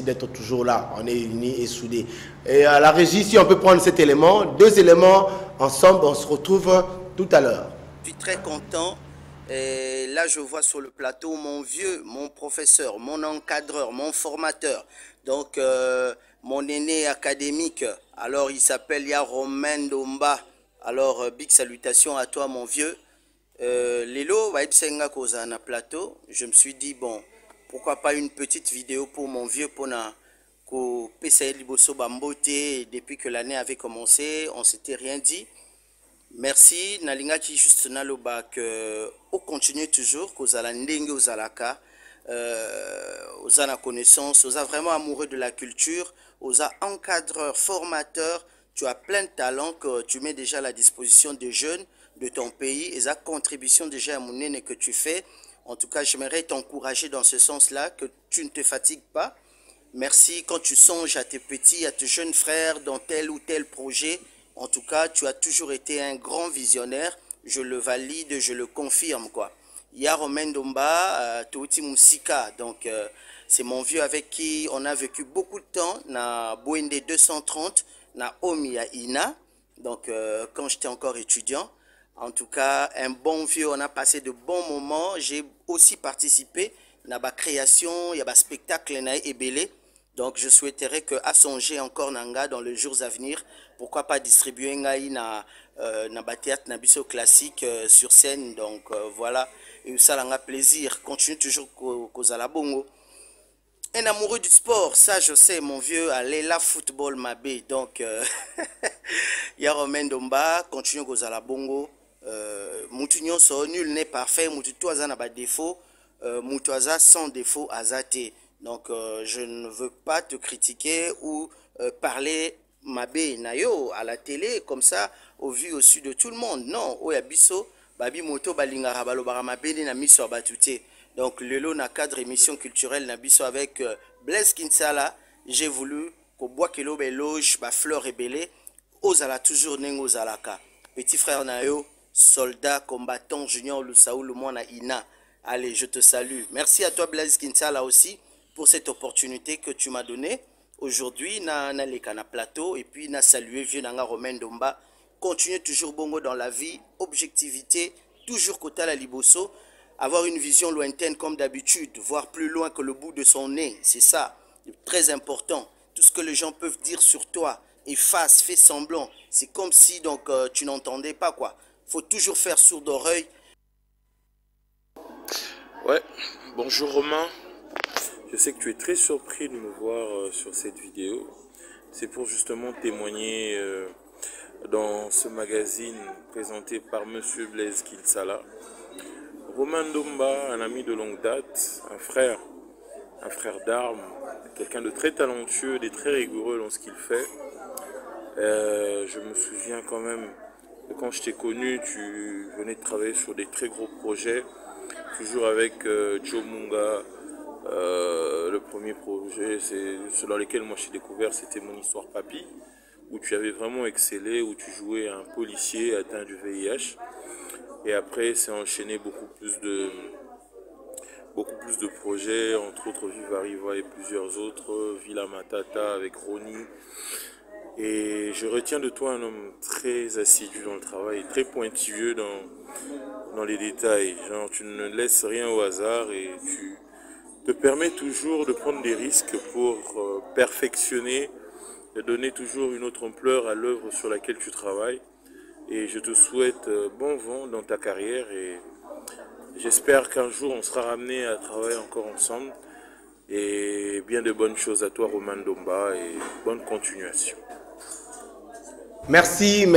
d'être toujours là. On est unis et soudés. Et à la régie, si on peut prendre cet élément, 2 éléments ensemble, on se retrouve tout à l'heure. Je suis très content. Et là, je vois sur le plateau mon vieux, mon professeur, mon encadreur, mon formateur. Donc, mon aîné académique. Alors, il s'appelle Romain Ndomba. Alors, big salutations à toi, mon vieux. Lelo, na plateau. Je me suis dit, bon, pourquoi pas une petite vidéo pour mon vieux Pona ko PCA Liboso Bambote. Depuis que l'année avait commencé, on ne s'était rien dit. Merci. Nalinga qui juste naloba que on continue toujours qu'aux ndenge aux alaka, aux a la connaissance, aux a vraiment amoureux de la culture, aux a encadreurs, formateurs. Tu as plein de talents que tu mets déjà à la disposition des jeunes de ton pays et sa contribution déjà à mon aîné que tu fais. En tout cas, j'aimerais t'encourager dans ce sens-là, que tu ne te fatigues pas. Merci quand tu songes à tes petits, à tes jeunes frères dans tel ou tel projet. En tout cas, tu as toujours été un grand visionnaire. Je le valide, je le confirme, quoi. Il y a Romain Ndomba, Touti Moussika. Donc, c'est mon vieux avec qui on a vécu beaucoup de temps. Na Boende 230, na Omi à Ina. Donc, quand j'étais encore étudiant. En tout cas, un bon vieux, on a passé de bons moments. J'ai aussi participé à la création, il y a un spectacle et belé. Donc, je souhaiterais que à songer encore Nanga dans les jours à venir. Pourquoi pas distribuer na théâtre Nabiso classique sur scène. Donc, voilà. Et ça, a plaisir. Continue toujours Kozala Bongo. Un amoureux du sport, ça je sais, mon vieux, allez la football mabé. Donc, il y a Romain Ndomba, continue Kozala Bongo. Moutounion so nul n'est parfait, Moutouaza n'a pas de défaut, Moutouaza sans défaut azate. Donc je ne veux pas te critiquer ou parler mabé nayo à la télé comme ça au vu au su de tout le monde. Non, oya biso babi moto balingara balobara mabé na miso abatute. Donc lelo na cadre émission culturelle na biso avec Blaise Kinsala, j'ai voulu ko bois kelo beloge ba fleur rebelle ozala toujours nengo zalaka. Petit frère nayo soldat, combattant, junior, Lusaou, le Moana Ina. Allez, je te salue. Merci à toi, Blaise Kinsala, aussi, pour cette opportunité que tu m'as donnée. Aujourd'hui, na lekana plateau, et puis na salué vieux Nanga Romain Ndomba. Continue toujours bongo dans la vie, objectivité, toujours côté à la Liboso, avoir une vision lointaine comme d'habitude, voir plus loin que le bout de son nez. C'est ça, très important. Tout ce que les gens peuvent dire sur toi, efface, fais semblant. C'est comme si donc tu n'entendais pas, quoi. Faut toujours faire sourd d'oreille. Ouais, bonjour Romain. Je sais que tu es très surpris de me voir sur cette vidéo. C'est pour justement témoigner dans ce magazine présenté par Monsieur Blaise Kinsala. Romain Ndomba, un ami de longue date, un frère d'armes, quelqu'un de très talentueux et très rigoureux dans ce qu'il fait. Je me souviens quand même que quand je t'ai connu, tu venais de travailler sur des très gros projets, toujours avec Joe Munga. Le premier projet, c'est dans lequel moi je t'ai découvert, c'était Mon Histoire Papy, où tu avais vraiment excellé, où tu jouais un policier atteint du VIH. Et après, c'est enchaîné beaucoup plus de projets, entre autres Viva Riva et plusieurs autres, Villa Matata avec Ronnie. Et je retiens de toi un homme très assidu dans le travail, très pointilleux dans les détails. Genre, tu ne laisses rien au hasard et tu te permets toujours de prendre des risques pour perfectionner et donner toujours une autre ampleur à l'œuvre sur laquelle tu travailles. Et je te souhaite bon vent dans ta carrière et j'espère qu'un jour on sera ramené à travailler encore ensemble. Et bien de bonnes choses à toi, Romain Ndomba, et bonne continuation. Merci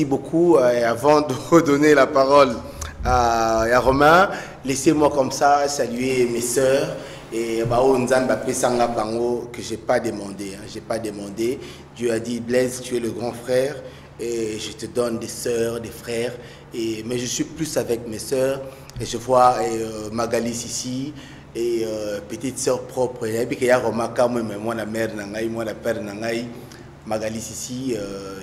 beaucoup. Et avant de redonner la parole à Romain, laissez-moi comme ça saluer mes sœurs Et que j'ai pas demandé. Hein, j'ai pas demandé. Dieu a dit, Blaise, tu es le grand frère et je te donne des sœurs, des frères. Mais je suis plus avec mes sœurs. Et je vois Magalis ici et petite sœur propre. Et puis il y a Romaka, moi la mère Nangaï, moi la père Nangaï. Magalis ici.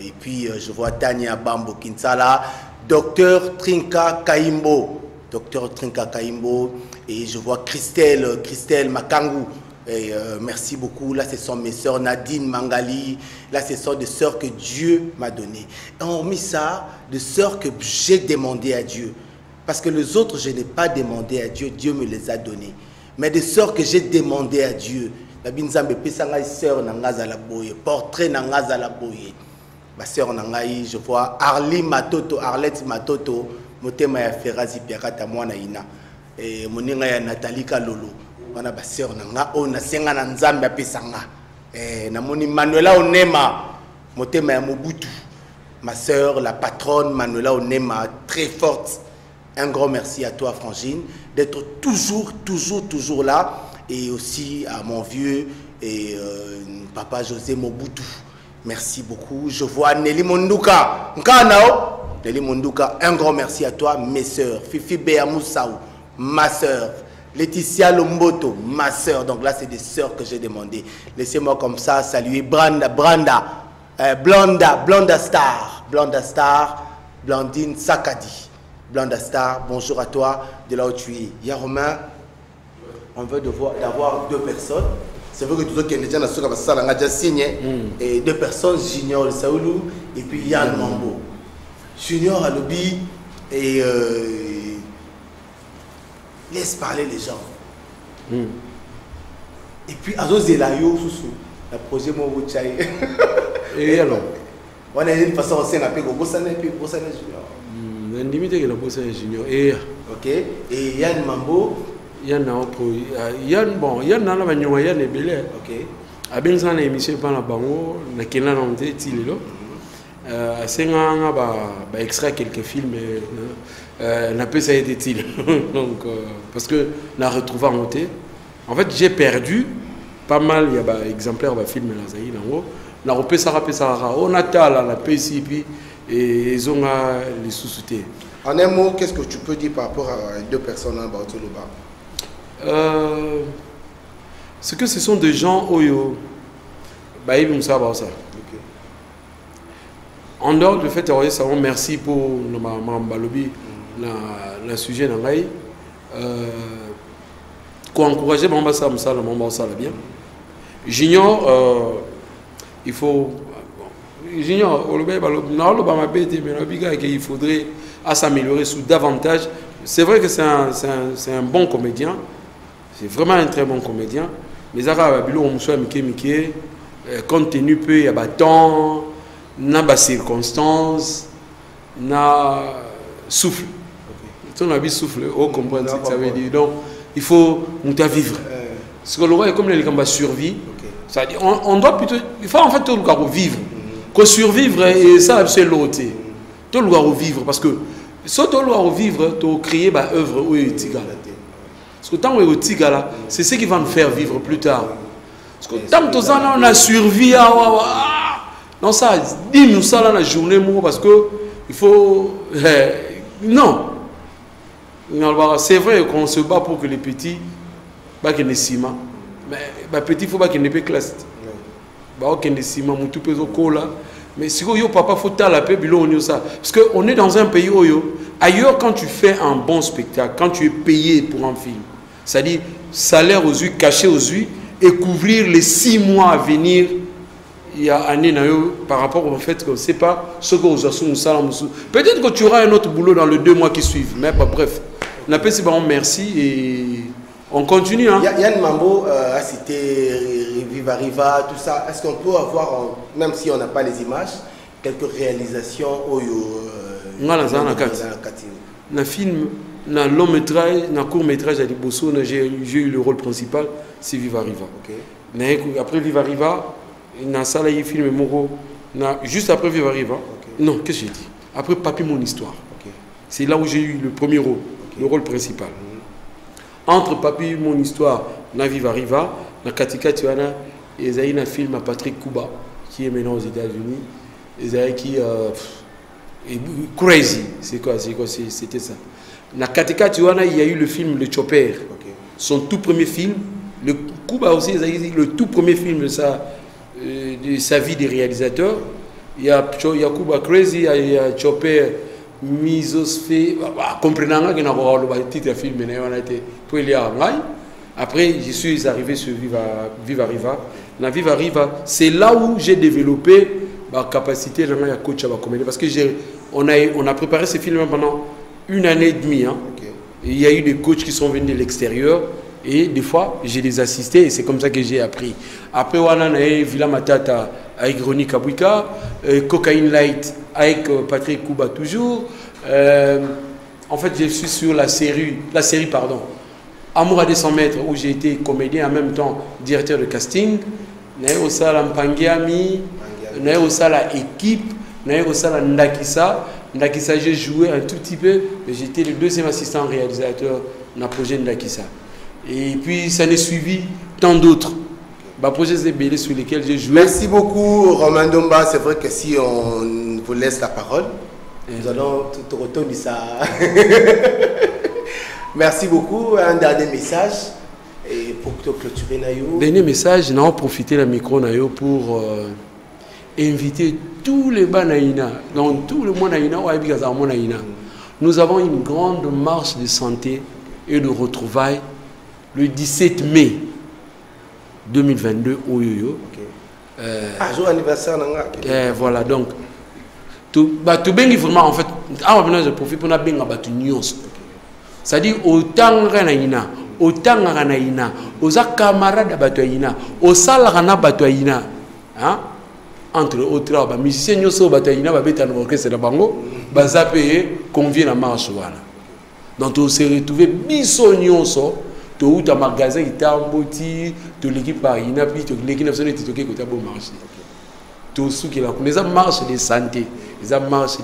Et puis je vois Tania Bambo Kinsala, docteur Trinka Kaimbo. Docteur Trinka Kaimbo. Et je vois Christelle Makangu. Et, merci beaucoup. Là, ce sont mes sœurs Nadine Mangali. Là, ce sont des sœurs que Dieu m'a données. Et hormis ça, des sœurs que j'ai demandé à Dieu. Parce que les autres, je n'ai pas demandé à Dieu. Dieu me les a données. Mais des sœurs que j'ai demandé à Dieu. La binzambe pesanga sœur nangaza la boye. Portrait nangaza la boye. Ma sœur nangaï, je vois Arlette Matoto. Motema ya Ferazi Piakata mwana ina. Et moninga ya Nathalie Kalolo. Wana ba sœur nanga ona senga na nzambe apesanga. Na moni Manuela Onema motema ya Mobutu. Ma sœur la patronne Manuela Onema très forte. Un grand merci à toi Frangine d'être toujours là et aussi à mon vieux et papa José Mobutu. Merci beaucoup. Je vois Nelly Monduka. Nkanao Nelly Monduka, un grand merci à toi mes sœurs. Fifi Bea Moussaou, ma sœur. Laetitia Lomboto, ma sœur. Donc là, c'est des sœurs que j'ai demandé. Laissez-moi comme ça saluer Blonda Star, Blandine Sakadi. Blonda Star, bonjour à toi, de là où tu es. Il y a Romain, on veut d'avoir deux personnes. C'est vrai que tout le monde qui est déjà dans ce a déjà signé. Et deux personnes, Junior Saoulou et puis Yann Mambo. Junior a lobby et laisse parler les gens. Et puis, Azo Zelayo, la projet Mourouchaï. Et alors on a une façon de s'appeler Bossane et puis Bossane Junior. On a limité que la Bossane Junior. Et ok. Et Yann Mambo. Yann bon, Yann n'a pas de Yann est belé. Ok. A bien ça, l'émission par la bango, na kena na monté tilelo. Senga ba extrait quelques films n'a pas ça été il. Donc parce que n'a retrouvé en monté. En fait, j'ai perdu pas mal, il y a des exemplaires de films là zaï nango. Na repé ça on a tal la PC puis et ils ont les sous-soutés. En un mot, qu'est-ce que tu peux dire par rapport à deux personnes en Bartoloba? C'est que ce sont des gens oyo bah ils vont savoir ça. En dehors du fait de merci pour ma balobi le sujet nangai qu'on encourager mon ça bien. Junior il faut Junior il faudrait s'améliorer sous davantage. C'est vrai que c'est un bon comédien. C'est vraiment un très bon comédien. Mais compte tenu peu, il y a temps, il y a circonstances, il y a souffle. On a souffle, on comprend ce que ça veut dire. Donc, il faut vivre. Parce que le roi est comme les combats survie. C'est-à-dire, on doit plutôt. Il faut en fait tout le gars vivre. Que survivre, et ça, c'est l'autre. Tout le gars vivre. Parce que, si tu dois vivre, tu dois créer une œuvre où il y a parce que tant que tigala, c'est ce qui va nous faire vivre plus tard. Parce que tant que on a survécu, non ça, dis-nous ça dans la journée, parce que il faut non. C'est vrai qu'on se bat pour que les petits, bah qu'ils ne ciment, mais les petits faut pas qu'ils ne classe. Bah qu'ils ne ciment, mon tout peso cola. Mais si yo papa faut la paix bilo ça, parce que on est dans un pays oyo. Ailleurs, quand tu fais un bon spectacle, quand tu es payé pour un film, c'est-à-dire salaire aux yeux, caché aux yeux, et couvrir les 6 mois à venir, il y a année par rapport au fait que c'est pas ce que vous avez. Peut-être que tu auras un autre boulot dans les 2 mois qui suivent, mais bref. On appelle ces parents merci et on continue. Hein. Yann Mambo a cité Viva Riva, tout ça. Est-ce qu'on peut avoir, même si on n'a pas les images, quelques réalisations dans film, dans long métrage, dans court métrage à Liboso, j'ai eu le rôle principal, c'est Viva Riva. Mais après Viva Riva, dans ça il film Moro, juste après Viva Riva, non, qu'est-ce que j'ai dit? Après Papi Mon Histoire. C'est là où j'ai eu le premier rôle, le rôle principal. Entre Papi Mon Histoire na Viva Riva, na Katika Tuana, et il y a un film à Patrick Kuba, qui est maintenant aux États-Unis. Il y a qui Crazy, c'est quoi, c'était ça. Na Katika Tuana, il y a eu le film Le Chopper, son tout premier film. Le Kuba aussi, le tout premier film de sa vie de réalisateur. Il y a Kuba Crazy, il y a Chopper, Misosphé, comprenant que le titre de film, après je suis arrivé sur Viva Riva. Dans Viva Riva, c'est là où j'ai développé ma capacité de coach à la comédie. Parce que on a préparé ce film pendant 1 année et demie. Hein. Et il y a eu des coachs qui sont venus de l'extérieur. Et des fois, j'ai les assistés et c'est comme ça que j'ai appris. Après, on a Villa Matata avec Ronnie Kabouika, Cocaine Light avec Patrick Kuba toujours. En fait, je suis sur la série Amour à 200 mètres où j'ai été comédien en même temps directeur de casting. J'ai aussi la Mpangiami, j'ai aussi la équipe, j'ai aussi la Ndakisa. Ndakisa, j'ai joué un tout petit peu, mais j'étais le 2e assistant réalisateur dans le projet Ndakisa. Et puis ça n'est suivi tant d'autres. Projets sur lesquels j'ai joué. Merci beaucoup Romain Ndomba. C'est vrai que si on vous laisse la parole, nous allons tout retourner ça. Merci beaucoup. Un dernier message et pour clôturer Nayo. Dernier message, nous avons profité de la micro Nayo pour inviter tous les Banaïna, dans tout le monde Naïna, nous avons une grande marche de santé et de retrouvailles le 17 mai 2022 au Yoyo. Jour anniversaire. Voilà, donc tout bien vraiment en fait, je profite pour bien battre news. C'est-à-dire autant Ranaïna, autant Ranaïna, aux camarades batoyina, aux salariés batoyina, hein? Entre autres, les musiciens qui sont batoyina, c'est la bango, ça paye convient à marche. Donc on s'est retrouvé bisognon tout un magasin qui t'a embouti, tout l'équipe par ina, puis tout l'équipe nationale qui t'a bon marché. Tout ce qui est là, les marches de santé, les marches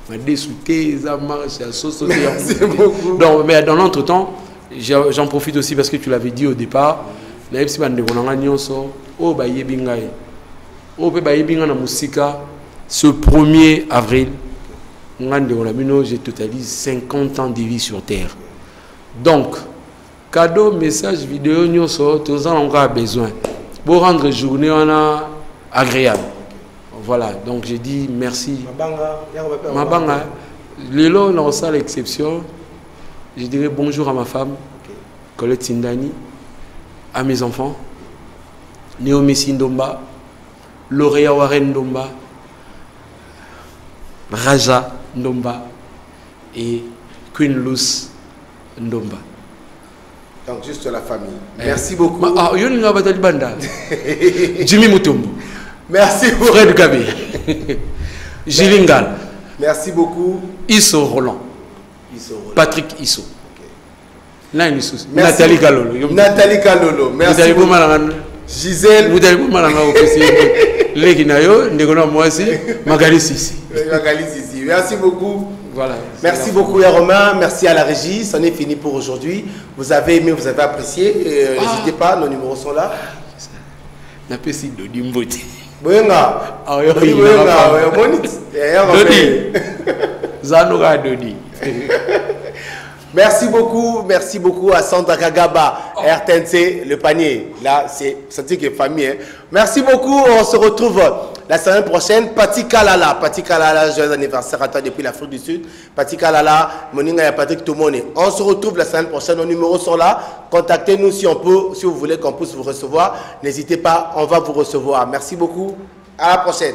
de souté, les marches de société. Donc, mais dans l'entretemps, j'en profite aussi parce que tu l'avais dit au départ, la FCBAN de Ronangagnon, oh, bah, yebingaï. Oh, bah, yebinga na musika, ce 1er avril, j'ai totalise 50 ans de vie sur Terre. Donc, cadeau, message, vidéo, nous tous encore besoin pour rendre journée agréable. Voilà, donc j'ai dit merci. Mabanga, Lélo, on a l'exception. Je dirais bonjour à ma femme, Colette Sindani, à mes enfants, Naomi Sindomba, Lauréa Warren Ndomba, Raja Ndomba et Queen Luce Ndomba. Donc juste la famille. Merci beaucoup. Jimmy Mutombo. Merci beaucoup. Fred Gabi. Gilingal. Merci beaucoup. Isso Roland. Patrick Isso. Okay. Nathalie Kalolo. Nathalie Kalolo. Merci. Gisèle. Merci beaucoup. Voilà, merci beaucoup Romain, merci à la régie, c'en est fini pour aujourd'hui. Vous avez aimé, vous avez apprécié, n'hésitez pas, nos numéros sont là. Merci beaucoup à Sandra Kagaba, RTNC, le panier. Là, c'est senti que famille. Hein. Merci beaucoup, on se retrouve la semaine prochaine. Pati Kalala, joyeux anniversaire à toi depuis l'Afrique du Sud. Pati Kalala, Moninga et Patrick Tomone. On se retrouve la semaine prochaine, nos numéros sont là. Contactez-nous si on peut, si vous voulez qu'on puisse vous recevoir. N'hésitez pas, on va vous recevoir. Merci beaucoup, à la prochaine.